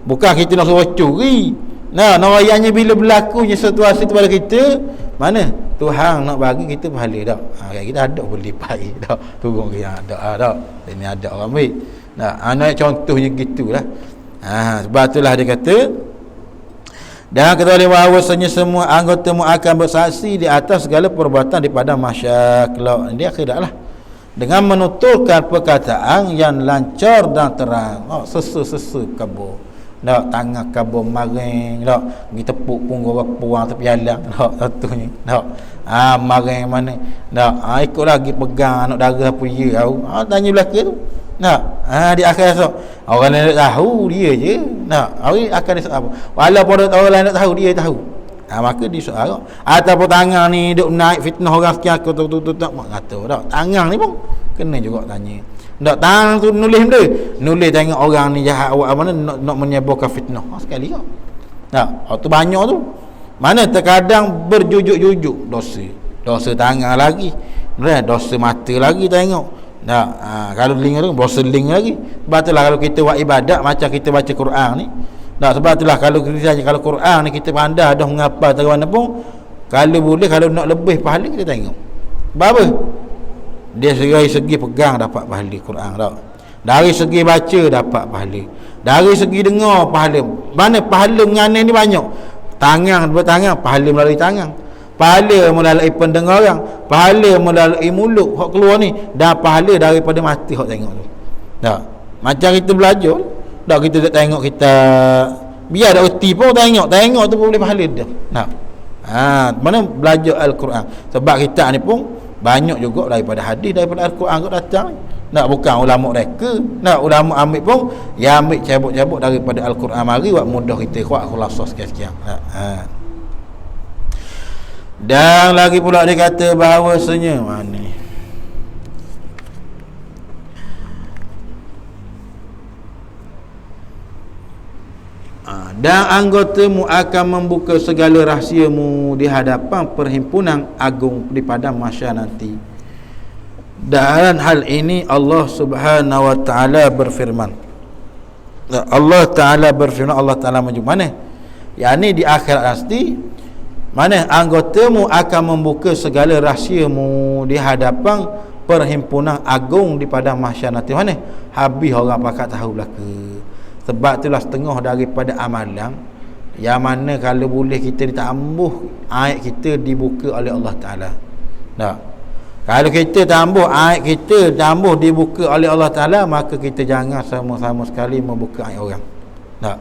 bukan kita nak suruh curi. Nak wayangnya bila berlakunya situasi tu pada kita, mana Tuhan nak bagi kita pahala dak. Kita ada boleh baik dak. Turun kita ada. Ini ada orang baik. Anak contohnya gitulah. Sebab itulah dia kata, dan ketahuilah bahawasanya semua anggotamu akan bersaksi di atas segala perbuatan di padang mahsyar kelak di akhirat lah, dengan menuturkan perkataan yang lancar dan terang. Sesu kabur. Tangan kabur maring. Kita tepuk punggung puang tepi jalan. Satunya. Maring mana? Ikut lagi pegang anak dara apa ya tahu. Tanya belaka tu. Di akhir esok orang lain nak tahu dia je. Hari akan disoal apa? Walaupun orang lain nak tahu, dia tahu. Maka disoal. Ataupun tangan ni duk naik fitnah orang sekian tu mak kata dak. Tangan ni pun kena juga tanya. Tangan tu nulis benda. Nulis tengok orang ni jahat awak mana nak menyebarkan fitnah. Sekali kau. Tu banyak tu. Mana terkadang berjujuk-jujuk dosa tangan lagi. Dosa mata lagi tengok. Kalau link tu dosa link lagi. Sebab itulah kalau kita buat ibadat macam kita baca Quran ni. Sebab itulah kalau kita kalau Quran ni kita pandai dah menghafal dari mana pun, kalau boleh kalau nak lebih pahala kita tengok. Sebab apa? Dia dari segi pegang dapat pahala Quran dah. Dari segi baca dapat pahala. Dari segi dengar pahala. Mana pahala menganen ni banyak. Tangan bertangan, pahala melalui tangan. Pahala melalui pendengar orang, pahala melalui mulut hok keluar ni, dan pahala daripada mata hok tengok tu. Tak. Macam kita belajar, dak kita tak tengok kita biar dak reti pun tengok tu pun boleh pahala dah. Nah. Mana belajar Al-Quran. Sebab kita ni pun banyak juga daripada hadis, daripada Al-Quran kot datang. Nak bukan ulama mereka, nak ulama ambil pun ya ambil cabut-cabut daripada Al-Quran mari buat mudah kita kuat khulasah sekian-sekian. Dan lagi pula dia kata bahawasanya mana ni? Dan anggotamu akan membuka segala rahsiamu di hadapan perhimpunan agung di padang mahsyar nanti. Dan hal ini Allah Subhanahu wa taala berfirman. Allah taala berfirman, Allah taala menyebut mana? Yakni di akhirat nanti mana anggotamu akan membuka segala rahsiamu di hadapan perhimpunan agung di padang mahsyar nanti. Mana? Habis orang pakat tahu belaka. Sebab itulah setengah daripada amalan yang mana kalau boleh kita ditambuh aib kita dibuka oleh Allah Ta'ala. Tak? Kalau kita tambuh aib kita tambuh dibuka oleh Allah Ta'ala, maka kita jangan sama-sama sekali membuka aib orang. Tak?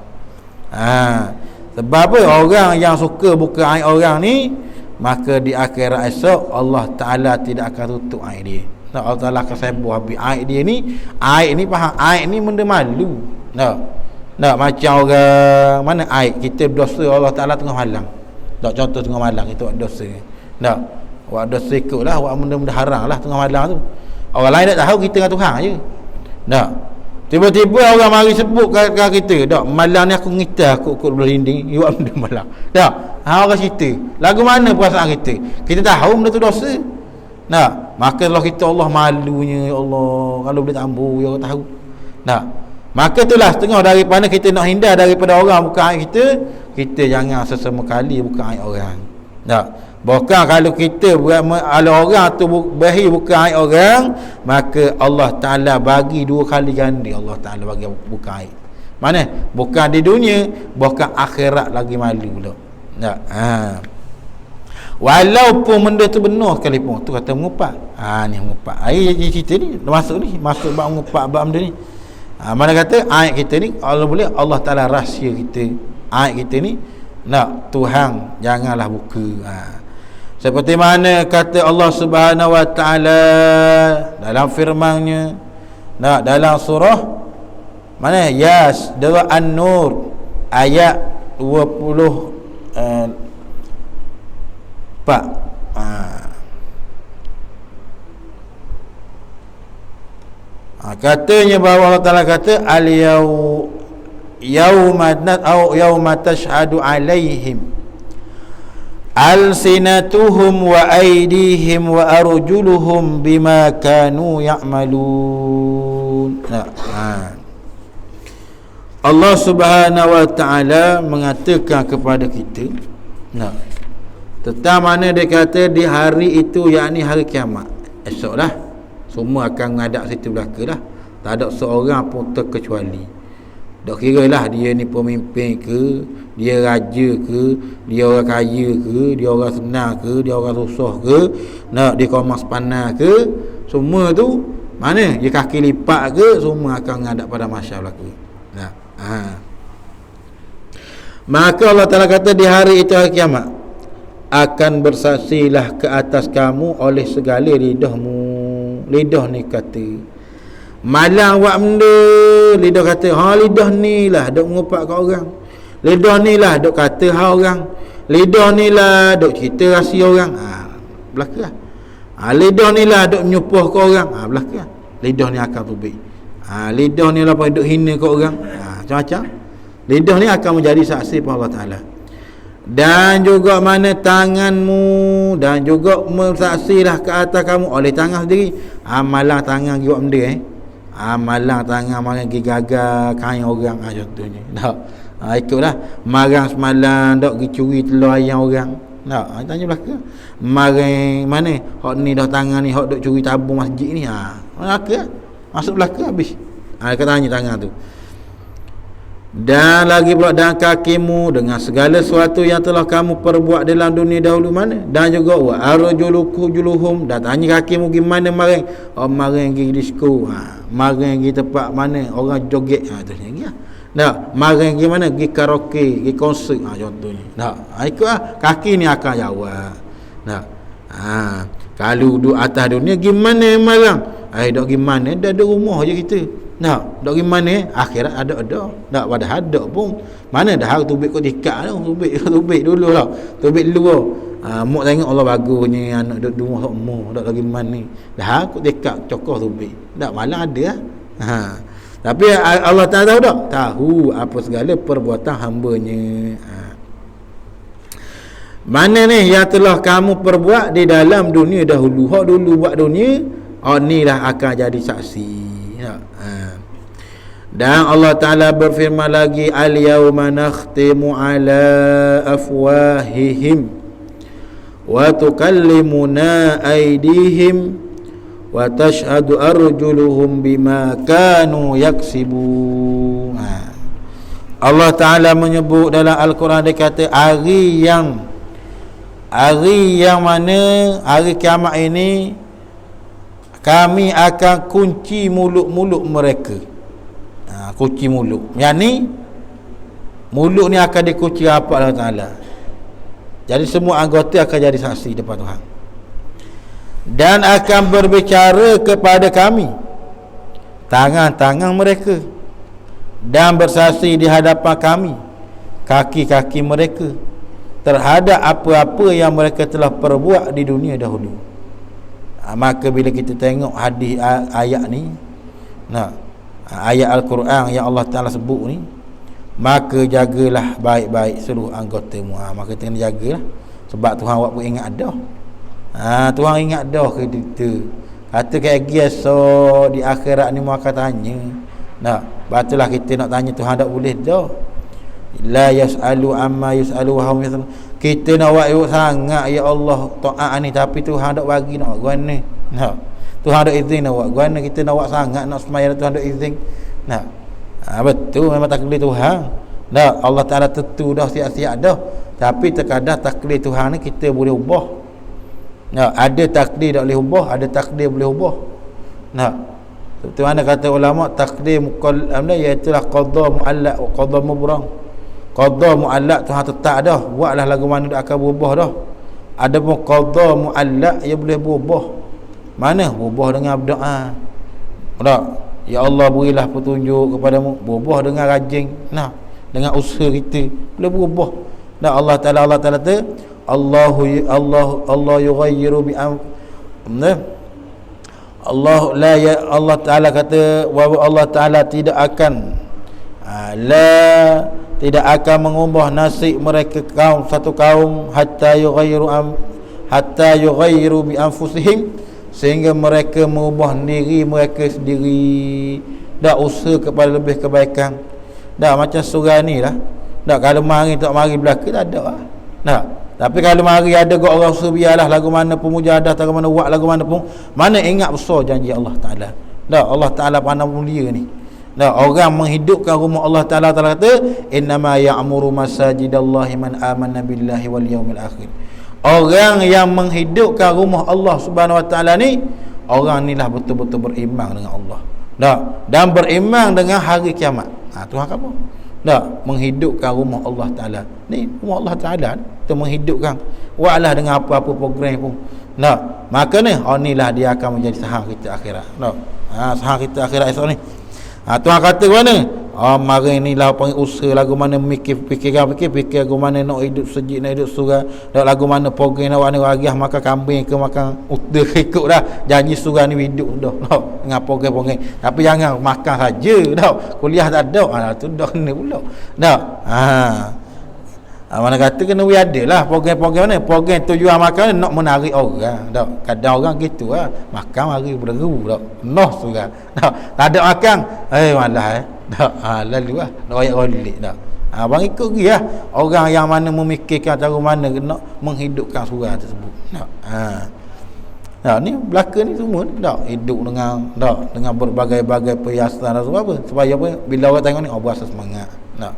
Sebab apa? Orang yang suka buka aib orang ni, maka di akhirat esok Allah Ta'ala tidak akan tutup aib dia. Tak? Allah Ta'ala akan sebuah habis aib dia ni. Aib ni faham, aib ni benda malu. Tak macam orang mana aib kita dosa Allah Ta'ala tengah malam. Tak, contoh tengah malam kita buat dosa. Tak, buat dosa ikutlah, buat benda-benda haram lah tengah malam tu. Orang lain tak tahu, kita dengan Tuhan je. Tak, tiba-tiba orang mari sebut kat kita, tak, malam ni aku ngita aku berlinding buat benda malam. Tak, orang cerita lagu mana perasaan kita. Kita tahu benda tu dosa. Tak, maka kalau kita Allah malunya, ya Allah kalau boleh tambuh ya orang tahu. Tak, maka itulah setengah daripada kita nak hindar daripada orang buka aib kita, kita jangan sesama kali buka aib orang. Tak, bukan kalau kita kalau orang tu berhi buka aib orang, maka Allah Ta'ala bagi 2 kali ganda. Allah Ta'ala bagi buka aib. Mana? Bukan di dunia, bukan akhirat lagi malu pula. Tak. Walaupun benda tu benar sekalipun, tu kata mengupat. Ni mengupat. Cerita ni masuk bab mengupat bab benda ni. Mana kata ayat kita ni Allah boleh Allah Ta'ala rahsia kita. Ayat kita ni nak Tuhan janganlah buka. Seperti mana kata Allah Subhanahu wa taala dalam firman-Nya, dalam surah mana Yas surah An-Nur ayat 24. Katanya bahawa Allah Ta'ala kata yauma tashhadu alaihim alsinatuhum wa aydihim wa arjuluhum bima kanu ya'malun. Allah Subhanahu wa taala mengatakan kepada kita tentang mana dia kata di hari itu, yakni hari kiamat esoklah, semua akan menghadap situ belaka lah. Tak ada seorang pun terkecuali. Tak kira lah dia ni pemimpin ke, dia raja ke, dia orang kaya ke, dia orang senang ke, dia orang susah ke, dia komas panah ke, semua tu mana dia kaki lipat ke, semua akan menghadap pada mahsyar belaka. Maka Allah Ta'ala kata di hari itu, hari kiamat, akan bersaksilah ke atas kamu oleh segala lidahmu. Lidah ni kata malang buat benda, lidah kata lidah ni lah duk mengupak kat orang, lidah ni lah duk kata orang, lidah ni lah duk cerita rahsia orang, belaka lah. Lidah ni lah duk menyupuh kat orang, belaka lah. Lidah ni akan tubik. Lidah ni lah duk hina kat orang, macam-macam. Lidah ni akan menjadi saksi pada Allah Ta'ala. Dan juga mana tanganmu, dan juga mensaksilah ke atas kamu oleh tangan sendiri. Amalan tangan buat benda amalan tangan makan pergi gagal kain orang contohnya. Tak. Ikutlah marang semalam dak pergi curi telur ayam orang. Tak, tanya belaka. Marang mana hok ni dah tangan ni hok duk curi tabung masjid ni. Belaka. Masuk belaka habis. Kata tanya tangan tu. Dan lagi pula dan kakimu dengan segala sesuatu yang telah kamu perbuat dalam dunia dahulu mana. Dan juga wa arjuluhum, dan tanya kakimu gimana maring. Oh, maring pergi disko, maring pergi tempat mana orang joget, tu lagi lah. Tak, maring pergi mana, pergi karaoke, pergi konsert, contohnya. Tak, ikut kaki ni akan jawab. Tak, kalau duduk atas dunia gimana marang? Dok gimana, dah ada rumah je kita. Nak dok gimana, akhirat ada. Tak pada ada pun. Mana dah harus tubik kau tikak tu, tubik dulu lah. Tubik dulu. Mak tengok Allah bagusnya anak duk rumah semua, dak lagi mana. Dah aku tikak cokoh tubik. Tak malah ada. Tapi Allah Taala tahu tak? Tahu apa segala perbuatan hamba-Nya. Mana ni yang telah kamu perbuat di dalam dunia dahulu. Hak dulu buat dunia, ni lah akan jadi saksi. Dan Allah Ta'ala berfirman lagi, al-yawma nakhtimu ala afwahihim wa tukallimuna aydihim wa tashhadu arjuluhum bima kanu yaksibun. Allah Ta'ala menyebut dalam Al-Quran, dia kata hari yang mana hari kiamat ini kami akan kunci mulut-mulut mereka. Kunci mulut. Yang ni mulut ni akan dikunci apa Allah Ta'ala. Jadi semua anggota akan jadi saksi depan Tuhan. Dan akan berbicara kepada kami tangan-tangan mereka, dan bersaksi di hadapan kami kaki-kaki mereka terhadap apa-apa yang mereka telah perbuat di dunia dahulu. Maka bila kita tengok hadis ayat ni, ayat Al-Quran yang Allah Ta'ala sebut ni, maka jagalah baik-baik seluruh anggota-Mu. Maka kita kena jagalah, sebab Tuhan buat pun ingat dah. Tuhan ingat dah kita. Kata kayak biasa di akhirat ni mau akan tanya. Batulah kita nak tanya Tuhan, tak boleh dah. La yas'alu amma yus'alu wa hum yas'alun. Kita nak buat sangat ya Allah taat ni, tapi Tuhan tak bagi nak buat ni. Tuhan ada izin nak buat guana, kita nak buat sangat nak sembahyang, Tuhan ada izin. Betul, memang takdir Tuhan. Allah Ta'ala tentu dah siap-siap dah. Tapi terkadang takdir Tuhan ni kita boleh ubah. Ada takdir tak boleh ubah, ada takdir boleh ubah. Seperti mana kata ulama, takdir muqallad iaitu qada muallaq wa qada mubrang. Qada muallaq Tuhan tetap dah, buatlah lagu mana dak akan berubah dah. Ada pun qada muallaq ia boleh berubah. Mana berubah dengan berdoa. Ya Allah berilah petunjuk kepadamu, berubah dengan rajin, dengan usaha kita boleh berubah. Allah Ta'ala tu Allah yughayyiru bi Allah Ta'ala kata Allah Ta'ala tidak akan tidak akan mengubah nasib mereka satu kaum hatta yughayyiru bi anfusihim, sehingga mereka mengubah diri mereka sendiri. Dah usaha kepada lebih kebaikan. Dah macam surah ni lah. Dah kalau mari tak mari belaka tak ada lah. Tapi kalau mari ada gak orang usaha, biarlah lagu mana pun mujahadah, lagu mana buat lagu mana pun, mana ingat besar janji Allah Ta'ala. Dah Allah Ta'ala pandang mulia ni. Dah orang menghidupkan rumah Allah Ta'ala kata innama ya'muru masajidallahi man amana billahi wal yaumil akhir. Orang yang menghidupkan rumah Allah Subhanahu Wa Ta'ala ni, orang ni lah betul-betul beriman dengan Allah. Dan beriman dengan hari kiamat. Tuhan apa? Menghidupkan rumah Allah Ta'ala. Ni rumah Allah Ta'ala tu menghidupkan. Buatlah dengan apa-apa program pun. Maka ni inilah dia akan menjadi saham kita akhirat. Saham kita akhirat esok ni. Tuhan kata mana? Mari ni lah panggil usaha lagu mana fikir lagu mana nak hidup sejid, nak hidup surah, nak lagu mana program nak warna wariah, maka kambing ke makan udah ikut dah janji surah ni hidup dah dengan program. Tapi jangan makan saja dah, kuliah tak ada. Tu dah kena pula mana kata kena ada lah program-program ni. Program tujuan makan nak menarik orang. Kadang orang gitu lah, makan mari berderu noh surah. Tak ada makan malah lalu lah nak ayat rolik abang ikut pergi lah orang yang mana memikirkan cara mana nak menghidupkan surah tersebut. Ni belaka ni semua hidup dengan berbagai-bagai perhiasan dan sebab apa, supaya apa, bila orang tengok ni berasa semangat. Nak.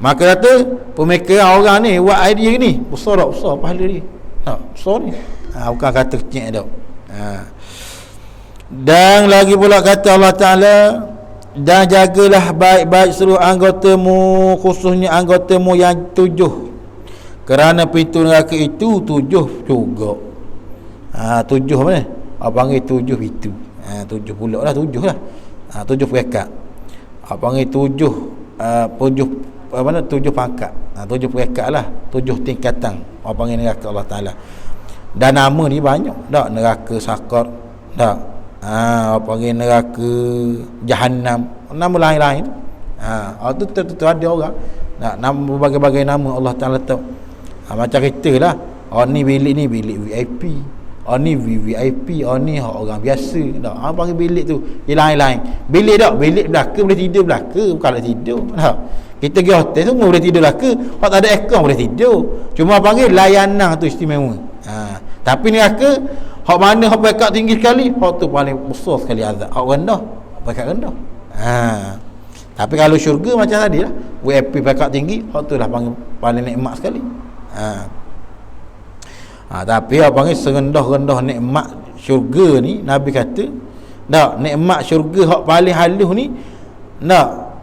Maka kata pemikiran orang ni buat idea ni besar tak besar pahala dia. Nak besar ni. Bukan kata kecil dak. Dan lagi pula kata Allah Taala, dan jagalah baik-baik seluruh anggotamu, khususnya anggotamu yang 7, kerana pintu neraka itu 7 juga. 7 apa ni? Apa panggil 7 pintu. 7 pula lah, 7 lah. 7 peringkat. Apa panggil 7 apa mana 7 pangkat. 7 peringkat lah, 7 tingkatan. Apa panggil neraka Allah Taala. Dan nama ni banyak. Tak neraka Sakar, tak. Apa panggil neraka Jahannam, nama lain-lain. Itu ada orang. Nama berbagai-bagai nama Allah Taala tahu. Macam kita lah. Ni bilik VIP. Ni VIP, ni orang biasa. Tak. Panggil bilik tu dia lain-lain. Bilik tak, bilik belaka boleh tidur belaka, bukan nak tidur. Tak. Kita pergi hotel semua boleh tidur belaka. Kalau tak ada aircon boleh tidur. Cuma panggil layanan tu istimewa. Tapi neraka hak mana hak pekat tinggi sekali, hak tu paling besar sekali azab. Hak rendah, pekat rendah. Tapi kalau syurga macam tadi lah, VIP pekat tinggi, hak tu lah paling nikmat sekali. Tapi apa panggil serendah-rendah nikmat syurga ni, Nabi kata tak, nikmat syurga hak paling halus ni tak,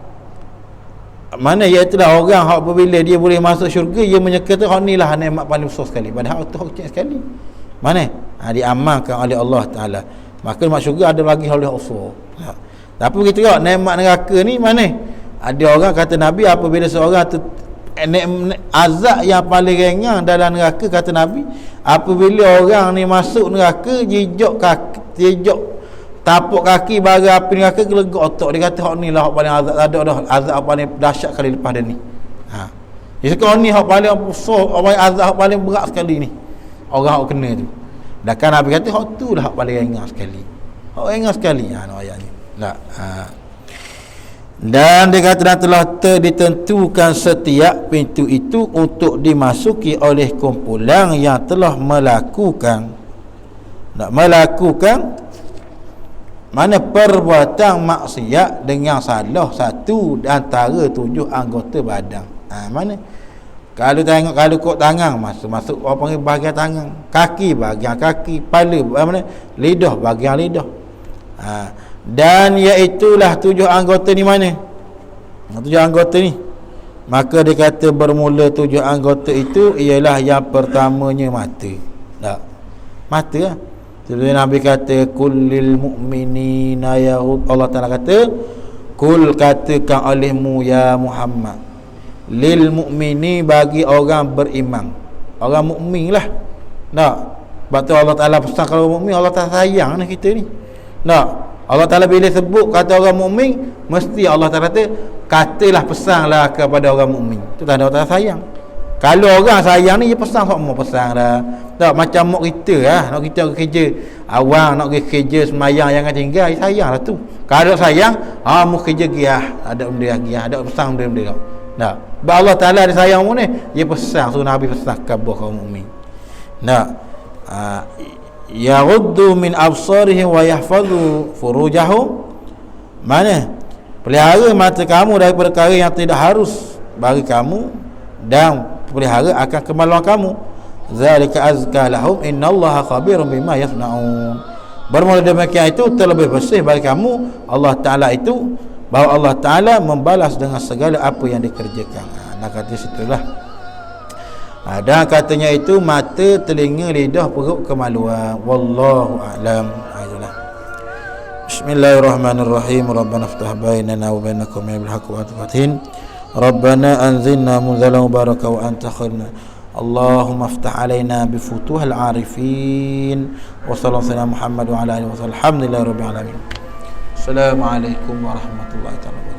mana iaitu lah orang hak apabila dia boleh masuk syurga, dia menyekata hak ni lah nikmat paling besar sekali, padahal tu hak kecil sekali. Mana diamalkan oleh Allah Taala, maka nikmat syurga ada lagi oleh Allah. Tapi kita tengok nikmat neraka ni mana ada orang kata Nabi apabila seorang tu azab yang paling ringan dalam neraka, kata Nabi apabila orang ni masuk neraka, jejak tapak kaki bara api neraka gelegak otak, dia kata hak ni lah hak paling azab, ada dah azab paling dahsyat kali lepas dia ni. Jadi sekarang ni hak paling besar, azab hak paling berat sekali ni orang hak kena tu. Dan kan Nabi kata hak tu lah hak paling ringan sekali. Hak ringan sekali ayatnya. Dan dia kata dan telah ditentukan setiap pintu itu untuk dimasuki oleh kumpulan yang telah melakukan mana perbuatan maksiat dengan salah satu antara 7 anggota badan. Mana kalau tengok, kalau kok tangan masuk apa panggil bahagian tangan, kaki bahagian kaki, kepala mana, lidah bahagian lidah. Dan iaitulah 7 anggota ni mana? 7 anggota ni. Maka dia kata bermula 7 anggota itu ialah yang pertamanya mata. Tak. Mata lah. Sebenarnya Nabi kata kullil mu'minina ya Allah Taala kata kul, katakan olehmu ya Muhammad, lil mu'mini, bagi orang beriman, orang mukmin lah. Tak. Sebab tu Allah Taala pesan kalau mukmin, Allah Taala sayang kita ni. Tak. Allah Ta'ala bila sebut kata orang mukmin, mesti Allah Ta'ala kata katalah pesanlah kepada orang mukmin. Itu tanda Allah Ta'ala sayang. Kalau orang sayang ni dia pesan semua pesan dah. Tak macam mak kita lah, nak kita kerja awang, nak kerja semayang jangan tinggal, sayang lah tu. Kalau sayang, mu kerja giah, ada benda giah, ada pesan benda-benda. Tak. Sebab Allah Ta'ala dia sayang mu ni, dia pesan, so Nabi pesan kepada kaum mukmin. Tak. Yaghuddu min absarihim wa yahfazu furujahum, mana pelihara mata kamu dari perkara yang tidak harus bagi kamu, dan pelihara akan kemaluan kamu. Zalika azka lahum innallaha khabirun bima yasnaun. Bermula demikian itu terlebih bersih bagi kamu Allah Ta'ala itu, bahawa Allah Ta'ala membalas dengan segala apa yang dikerjakan. Nak kata situlah. Dan katanya itu mata, telinga, lidah, perut, kemaluan. Wallahu a'lam. Itulah. Bismillahirrahmanirrahim. Rabbana iftah bainana wa baina qaumina bil haqqi wa atufatin. Rabbana anzilna munzalan mubaraka wa anta khairna. Allahumma iftah alaina bi futuhil arifin. Wa sallallahu alaihi Muhammad wa ala alihi wa sallam. Alhamdulillahi rabbil alamin. Assalamualaikum warahmatullahi wabarakatuh.